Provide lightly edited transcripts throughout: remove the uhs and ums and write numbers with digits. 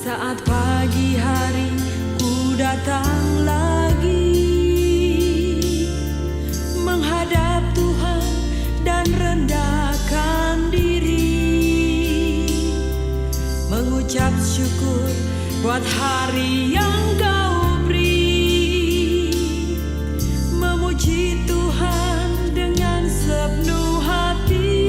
Saat pagi hari ku datang lagi menghadap Tuhan dan rendahkan diri, mengucap syukur buat hari yang Kau beri, memuji Tuhan dengan sepenuh hati.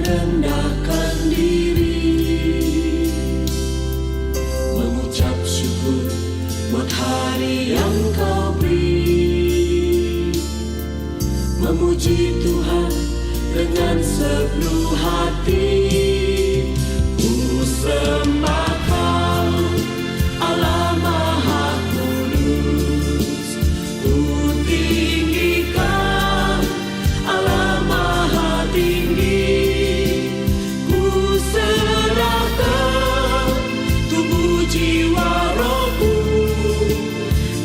Rendahkan diri, mengucap syukur buat hari yang Kau beri, memuji Tuhan dengan sepenuh hati. Ku sembah Kau, Allah Maha Kudus, ku tinggikan Allah Maha Tinggi. Jiwa rohku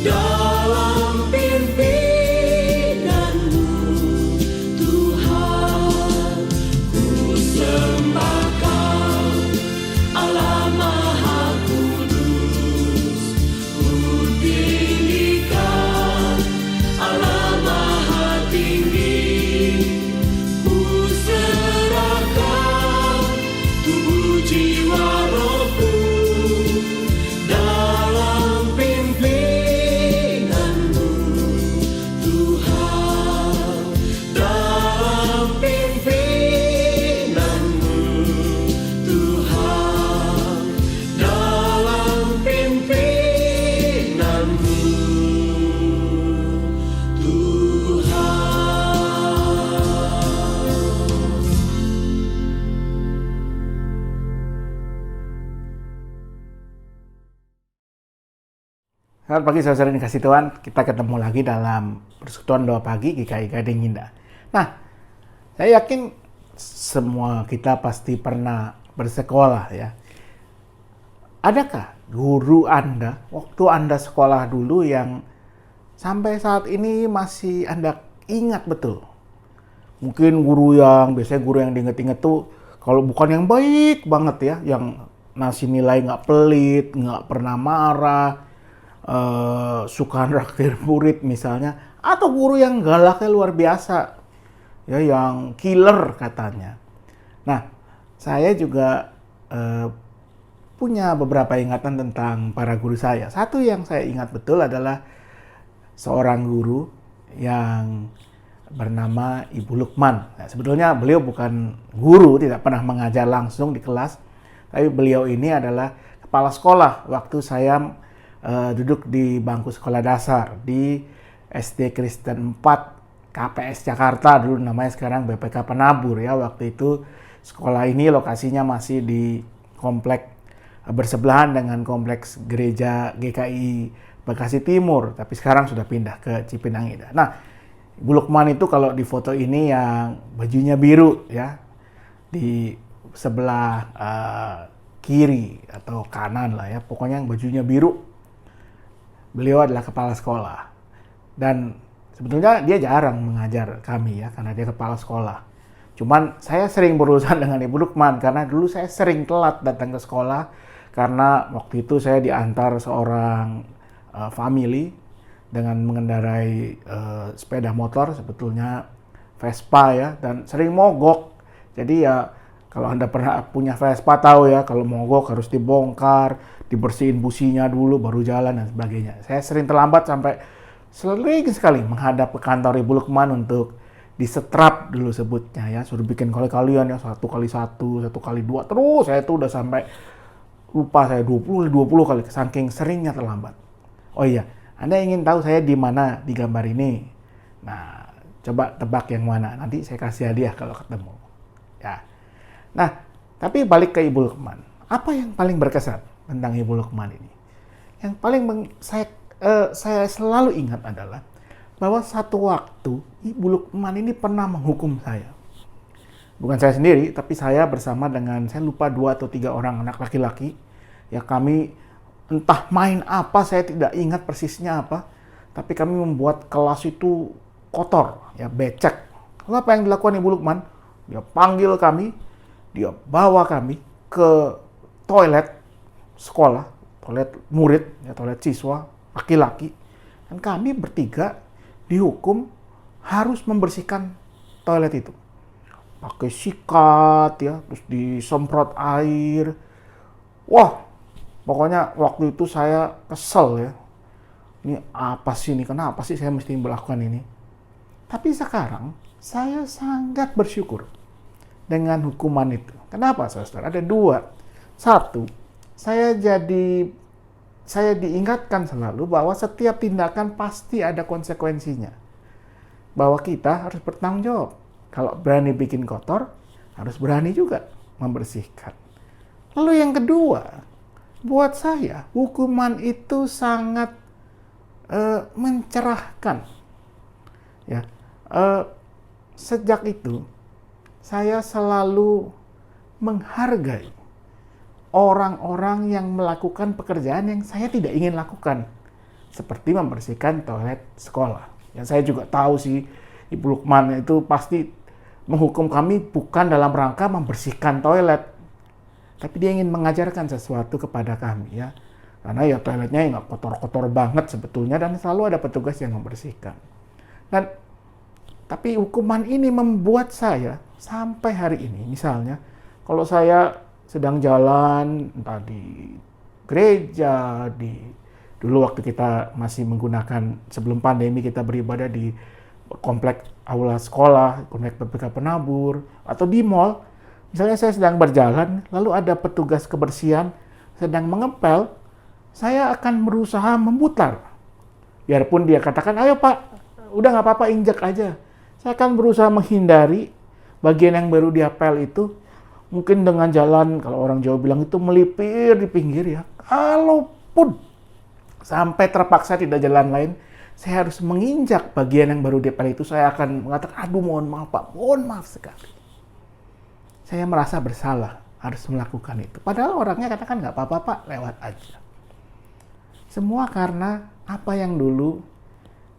dalam pimpinanmu, Tuhan. Ku sembah Kau, Allah Maha Kudus, ku tinggikan Allah Maha Tinggi. Ku serahkan tubuh jiwa rohku Selamat pagi saudara yang dikasih Tuhan, kita ketemu lagi dalam persekutuan doa pagi GKI Gading Indah. Nah, saya yakin semua kita pasti pernah bersekolah ya. Adakah guru Anda, waktu Anda sekolah dulu yang sampai saat ini masih Anda ingat betul? Mungkin biasanya guru yang diinget-inget tuh, kalau bukan yang baik banget ya, yang ngasih nilai nggak pelit, nggak pernah marah, suka nraktir murid misalnya, atau guru yang galaknya luar biasa ya, yang killer katanya. Nah, saya juga punya beberapa ingatan tentang para guru saya. Satu yang saya ingat betul adalah seorang guru yang bernama Ibu Lukman. Nah, sebetulnya beliau bukan guru, tidak pernah mengajar langsung di kelas, tapi beliau ini adalah kepala sekolah waktu saya duduk di bangku sekolah dasar di SD Kristen 4 KPS Jakarta, dulu namanya, sekarang BPK Penabur ya. Waktu itu sekolah ini lokasinya masih di komplek bersebelahan dengan kompleks gereja GKI Bekasi Timur, tapi sekarang sudah pindah ke Cipinang Indah. Nah, Ibu Lukman itu kalau di foto ini yang bajunya biru ya, di sebelah kiri atau kanan lah ya, pokoknya yang bajunya biru. Beliau adalah kepala sekolah. Dan sebetulnya dia jarang mengajar kami ya, karena dia kepala sekolah. Cuman saya sering berurusan dengan Ibu Lukman, karena dulu saya sering telat datang ke sekolah, karena waktu itu saya diantar seorang family dengan mengendarai sepeda motor, sebetulnya Vespa ya, dan sering mogok. Jadi ya, kalau Anda pernah punya Vespa tahu ya, kalau mogok harus dibongkar, dibersihin businya dulu, baru jalan dan sebagainya. Saya sering terlambat sampai sering sekali menghadap ke kantor Ibu Lukman untuk disetrap dulu sebutnya ya, suruh bikin kali-kalian ya, 1 kali 1, 1 kali 2, terus saya tuh udah sampai lupa saya 20 kali, saking seringnya terlambat. Oh iya, Anda ingin tahu saya di mana di gambar ini? Nah, coba tebak yang mana, nanti saya kasih hadiah kalau ketemu. Ya. Nah, tapi balik ke Ibu Lukman. Apa yang paling berkesan tentang Ibu Lukman ini? Yang paling saya selalu ingat adalah bahwa satu waktu Ibu Lukman ini pernah menghukum saya. Bukan saya sendiri, tapi saya bersama dengan, saya lupa 2 atau 3 orang anak laki-laki. Ya, kami entah main apa, saya tidak ingat persisnya apa, tapi kami membuat kelas itu kotor, ya, becek. Lalu apa yang dilakukan Ibu Lukman? Dia panggil kami, dia bawa kami ke toilet sekolah, toilet murid, ya, toilet siswa, laki-laki. Dan kami bertiga dihukum harus membersihkan toilet itu. Pakai sikat, ya, terus disemprot air. Wah, pokoknya waktu itu saya kesel ya. Ini apa sih ini? Kenapa sih saya mesti melakukan ini? Tapi sekarang saya sangat bersyukur dengan hukuman itu. Kenapa, saudara? Ada 2. 1, saya diingatkan selalu bahwa setiap tindakan pasti ada konsekuensinya. Bahwa kita harus bertanggung jawab. Kalau berani bikin kotor, harus berani juga membersihkan. Lalu yang kedua, buat saya hukuman itu sangat mencerahkan. Ya, sejak itu saya selalu menghargai orang-orang yang melakukan pekerjaan yang saya tidak ingin lakukan, seperti membersihkan toilet sekolah. Ya, saya juga tahu sih Ibu Lukman itu pasti menghukum kami bukan dalam rangka membersihkan toilet, tapi dia ingin mengajarkan sesuatu kepada kami ya. Karena ya toiletnya nggak kotor-kotor banget sebetulnya, dan selalu ada petugas yang membersihkan. Tapi hukuman ini membuat saya sampai hari ini, misalnya kalau saya sedang jalan entah di gereja, dulu waktu kita masih menggunakan, sebelum pandemi kita beribadah di komplek aula sekolah, komplek BPK Penabur, atau di mall. Misalnya saya sedang berjalan, lalu ada petugas kebersihan sedang mengepel, saya akan berusaha memutar. Biarpun dia katakan, ayo Pak, udah nggak apa-apa, injak aja. Saya akan berusaha menghindari bagian yang baru diapel itu, mungkin dengan jalan, kalau orang Jawa bilang itu melipir di pinggir ya. Kalaupun sampai terpaksa tidak jalan lain, saya harus menginjak bagian yang baru diapel itu, saya akan mengatakan, aduh mohon maaf Pak, mohon maaf sekali. Saya merasa bersalah harus melakukan itu. Padahal orangnya katakan nggak apa-apa Pak, lewat aja. Semua karena apa yang dulu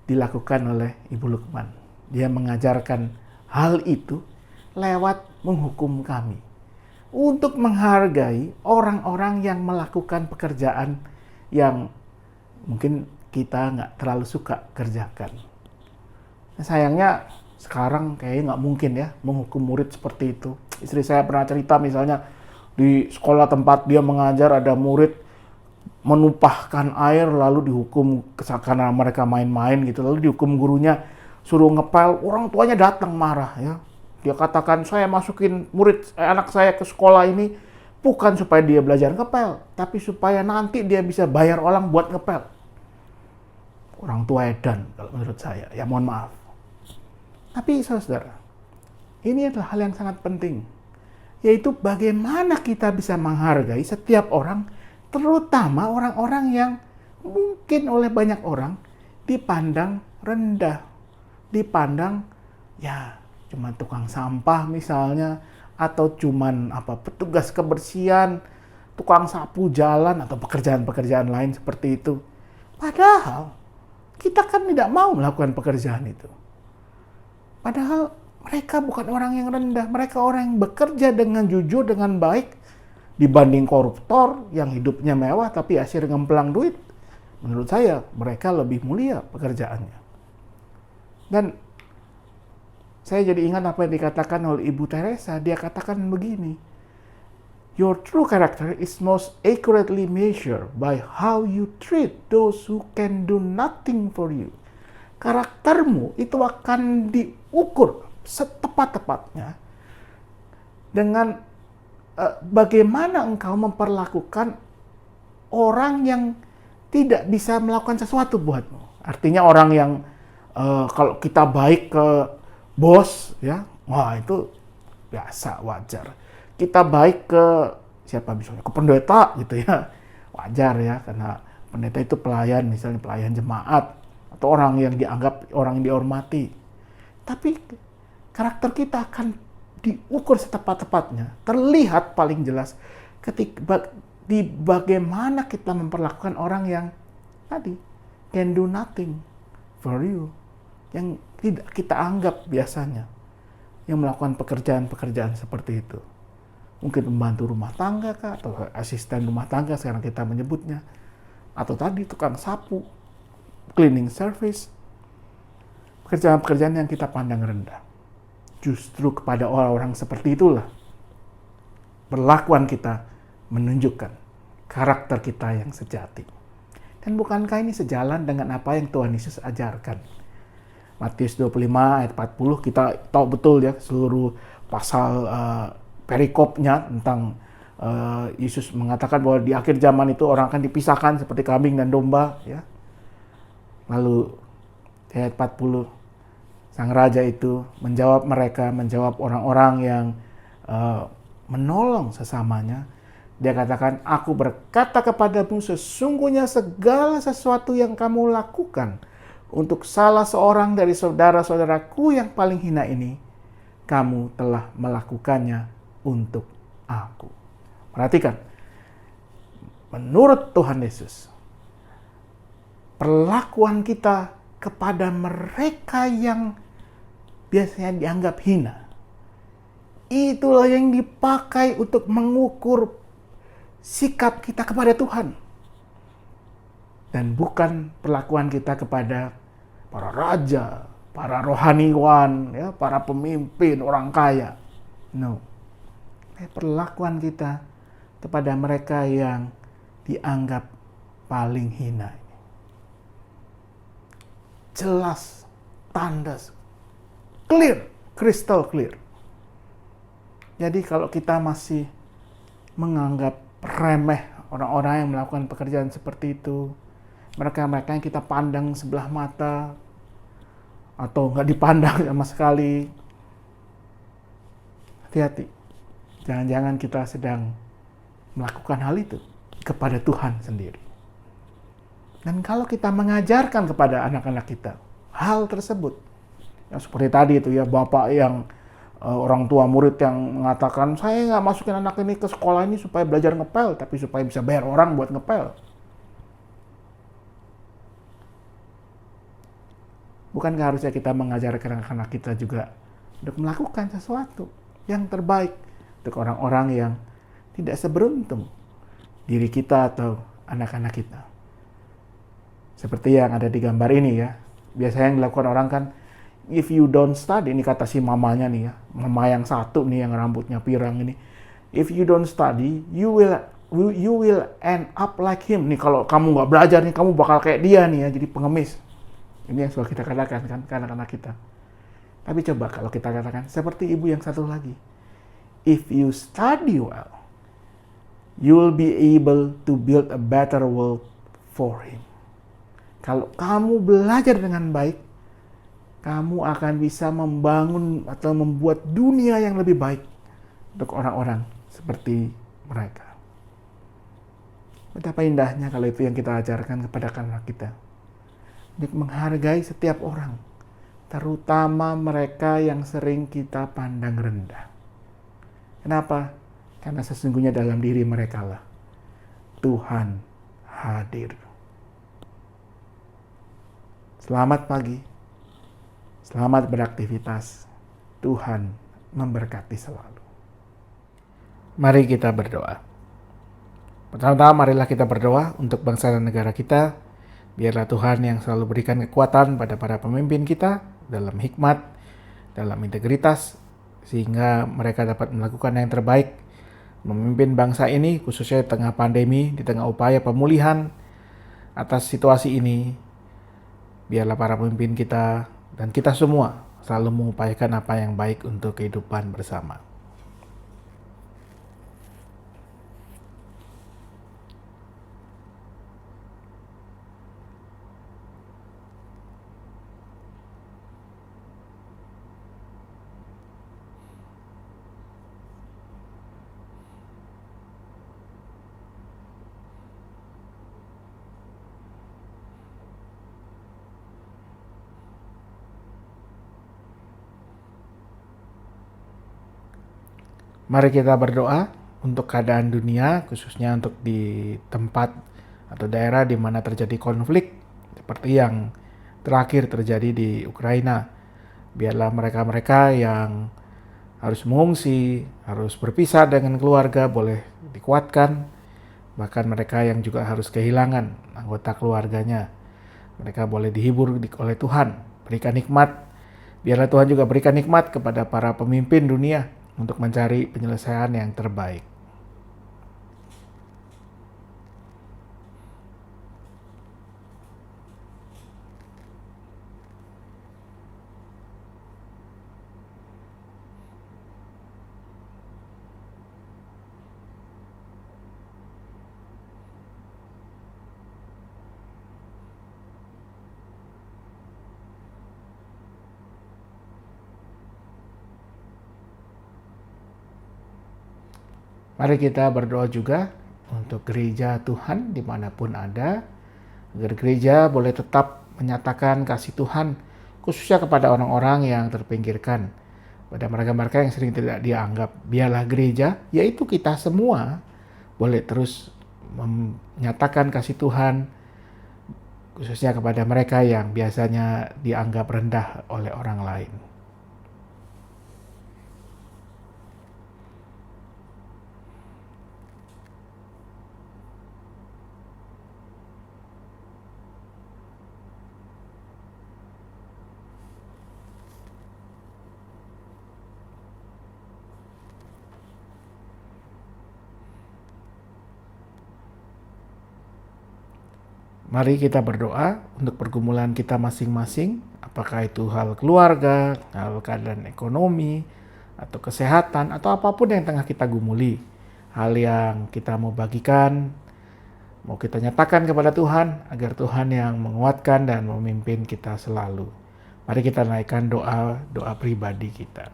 dilakukan oleh Ibu Lukman. Dia mengajarkan hal itu lewat menghukum kami. Untuk menghargai orang-orang yang melakukan pekerjaan yang mungkin kita nggak terlalu suka kerjakan. Nah, sayangnya sekarang kayaknya nggak mungkin ya menghukum murid seperti itu. Istri saya pernah cerita misalnya di sekolah tempat dia mengajar ada murid menumpahkan air lalu dihukum karena mereka main-main gitu, lalu dihukum gurunya suruh ngepel, orang tuanya datang marah ya. Dia katakan, saya masukin anak saya ke sekolah ini bukan supaya dia belajar ngepel, tapi supaya nanti dia bisa bayar orang buat ngepel. Orang tua edan kalau menurut saya, ya mohon maaf. Tapi saudara, ini adalah hal yang sangat penting, yaitu bagaimana kita bisa menghargai setiap orang, terutama orang-orang yang mungkin oleh banyak orang dipandang rendah, dipandang ya cuma tukang sampah misalnya, atau cuman petugas kebersihan, tukang sapu jalan, atau pekerjaan-pekerjaan lain seperti itu. Padahal kita kan tidak mau melakukan pekerjaan itu. Padahal mereka bukan orang yang rendah, mereka orang yang bekerja dengan jujur, dengan baik, dibanding koruptor yang hidupnya mewah tapi hasil ngemplang duit. Menurut saya mereka lebih mulia pekerjaannya. Dan saya jadi ingat apa yang dikatakan oleh Ibu Teresa. Dia katakan begini, your true character is most accurately measured by how you treat those who can do nothing for you. Karaktermu itu akan diukur setepat-tepatnya dengan bagaimana engkau memperlakukan orang yang tidak bisa melakukan sesuatu buatmu. Artinya orang yang kalau kita baik ke bos, ya, wah itu biasa, wajar. Kita baik ke siapa misalnya, ke pendeta gitu ya, wajar ya, karena pendeta itu pelayan, misalnya pelayan jemaat, atau orang yang dianggap orang yang dihormati. Tapi karakter kita akan diukur setepat-tepatnya, terlihat paling jelas ketika di bagaimana kita memperlakukan orang yang tadi can do nothing for you, yang tidak kita anggap biasanya, yang melakukan pekerjaan-pekerjaan seperti itu. Mungkin pembantu rumah tangga kah, atau asisten rumah tangga sekarang kita menyebutnya, atau tadi tukang sapu, cleaning service, pekerjaan-pekerjaan yang kita pandang rendah. Justru kepada orang-orang seperti itulah perlakuan kita menunjukkan karakter kita yang sejati. Dan bukankah ini sejalan dengan apa yang Tuhan Yesus ajarkan? Matius 25 ayat 40, kita tahu betul ya seluruh pasal perikopnya tentang Yesus mengatakan bahwa di akhir zaman itu orang akan dipisahkan seperti kambing dan domba, ya. Lalu ayat 40, sang raja itu menjawab orang-orang yang menolong sesamanya. Dia katakan, aku berkata kepadamu, sesungguhnya segala sesuatu yang kamu lakukan untuk salah seorang dari saudara-saudaraku yang paling hina ini, kamu telah melakukannya untuk aku. Perhatikan, menurut Tuhan Yesus, perlakuan kita kepada mereka yang biasanya dianggap hina, itulah yang dipakai untuk mengukur sikap kita kepada Tuhan. Dan bukan perlakuan kita kepada para raja, para rohaniwan, ya, para pemimpin, orang kaya. No. Perlakuan kita kepada mereka yang dianggap paling hina. Jelas, tandas, clear, crystal clear. Jadi kalau kita masih menganggap remeh orang-orang yang melakukan pekerjaan seperti itu, mereka-mereka yang kita pandang sebelah mata atau nggak dipandang sama sekali, hati-hati. Jangan-jangan kita sedang melakukan hal itu kepada Tuhan sendiri. Dan kalau kita mengajarkan kepada anak-anak kita hal tersebut, yang seperti tadi itu ya, bapak yang orang tua murid yang mengatakan, saya nggak masukin anak ini ke sekolah ini supaya belajar ngepel, tapi supaya bisa bayar orang buat ngepel. Bukankah harusnya kita mengajarkan anak-anak kita juga untuk melakukan sesuatu yang terbaik untuk orang-orang yang tidak seberuntung diri kita atau anak-anak kita. Seperti yang ada di gambar ini ya. Biasanya yang dilakukan orang kan, if you don't study, ini kata si mamanya nih ya, mama yang satu nih yang rambutnya pirang ini. If you don't study, you will end up like him. Nih kalau kamu nggak belajar nih, kamu bakal kayak dia nih ya, jadi pengemis. Ini yang selalu kita katakan kan ke anak-anak kita. Tapi coba kalau kita katakan seperti ibu yang satu lagi. If you study well, you'll be able to build a better world for him. Kalau kamu belajar dengan baik, kamu akan bisa membangun atau membuat dunia yang lebih baik untuk orang-orang seperti mereka. Betapa indahnya kalau itu yang kita ajarkan kepada anak kita. Untuk menghargai setiap orang, terutama mereka yang sering kita pandang rendah. Kenapa? Karena sesungguhnya dalam diri mereka lah Tuhan hadir. Selamat pagi. Selamat beraktivitas. Tuhan memberkati selalu. Mari kita berdoa. Pertama-tama marilah kita berdoa untuk bangsa dan negara kita. Biarlah Tuhan yang selalu berikan kekuatan pada para pemimpin kita dalam hikmat, dalam integritas, sehingga mereka dapat melakukan yang terbaik, memimpin bangsa ini khususnya di tengah pandemi, di tengah upaya pemulihan atas situasi ini. Biarlah para pemimpin kita dan kita semua selalu mengupayakan apa yang baik untuk kehidupan bersama. Mari kita berdoa untuk keadaan dunia, khususnya untuk di tempat atau daerah di mana terjadi konflik, seperti yang terakhir terjadi di Ukraina. Biarlah mereka-mereka yang harus mengungsi, harus berpisah dengan keluarga, boleh dikuatkan. Bahkan mereka yang juga harus kehilangan anggota keluarganya, mereka boleh dihibur oleh Tuhan, berikan nikmat. Biarlah Tuhan juga berikan nikmat kepada para pemimpin dunia untuk mencari penyelesaian yang terbaik. Mari kita berdoa juga untuk gereja Tuhan dimanapun ada, agar gereja boleh tetap menyatakan kasih Tuhan, khususnya kepada orang-orang yang terpinggirkan, pada mereka-mereka yang sering tidak dianggap. Biarlah gereja, yaitu kita semua, boleh terus menyatakan kasih Tuhan, khususnya kepada mereka yang biasanya dianggap rendah oleh orang lain. Mari kita berdoa untuk pergumulan kita masing-masing, apakah itu hal keluarga, hal keadaan ekonomi, atau kesehatan, atau apapun yang tengah kita gumuli. Hal yang kita mau bagikan, mau kita nyatakan kepada Tuhan, agar Tuhan yang menguatkan dan memimpin kita selalu. Mari kita naikkan doa pribadi kita.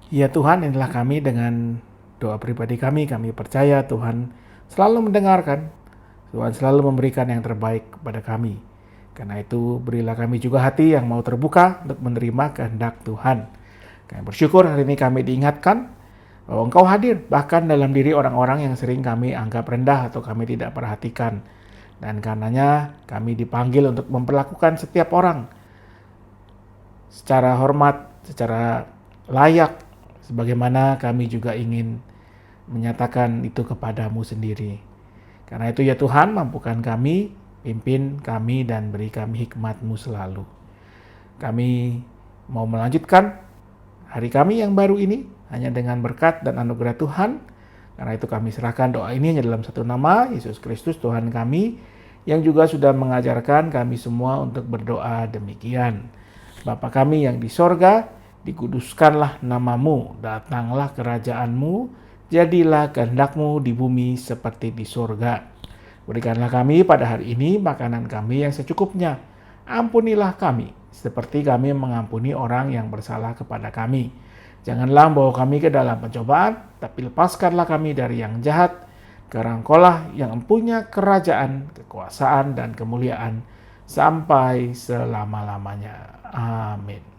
Ya Tuhan, inilah kami dengan doa pribadi kami percaya Tuhan selalu mendengarkan, Tuhan selalu memberikan yang terbaik kepada kami. Karena itu berilah kami juga hati yang mau terbuka untuk menerima kehendak Tuhan. Kami bersyukur hari ini kami diingatkan bahwa Engkau hadir bahkan dalam diri orang-orang yang sering kami anggap rendah atau kami tidak perhatikan. Dan karenanya kami dipanggil untuk memperlakukan setiap orang secara hormat, secara layak, sebagaimana kami juga ingin menyatakan itu kepadamu sendiri. Karena itu ya Tuhan, mampukan kami, pimpin kami dan beri kami hikmat-Mu selalu. Kami mau melanjutkan hari kami yang baru ini hanya dengan berkat dan anugerah Tuhan. Karena itu kami serahkan doa ini hanya dalam satu nama, Yesus Kristus Tuhan kami, yang juga sudah mengajarkan kami semua untuk berdoa demikian. Bapa kami yang di sorga, dikuduskanlah namamu, datanglah kerajaan-Mu, jadilah kehendak-Mu di bumi seperti di sorga. Berikanlah kami pada hari ini makanan kami yang secukupnya. Ampunilah kami, seperti kami mengampuni orang yang bersalah kepada kami. Janganlah membawa kami ke dalam pencobaan, tapi lepaskanlah kami dari yang jahat. Karena Engkaulah yang mempunyai kerajaan, kekuasaan, dan kemuliaan sampai selama-lamanya. Amin.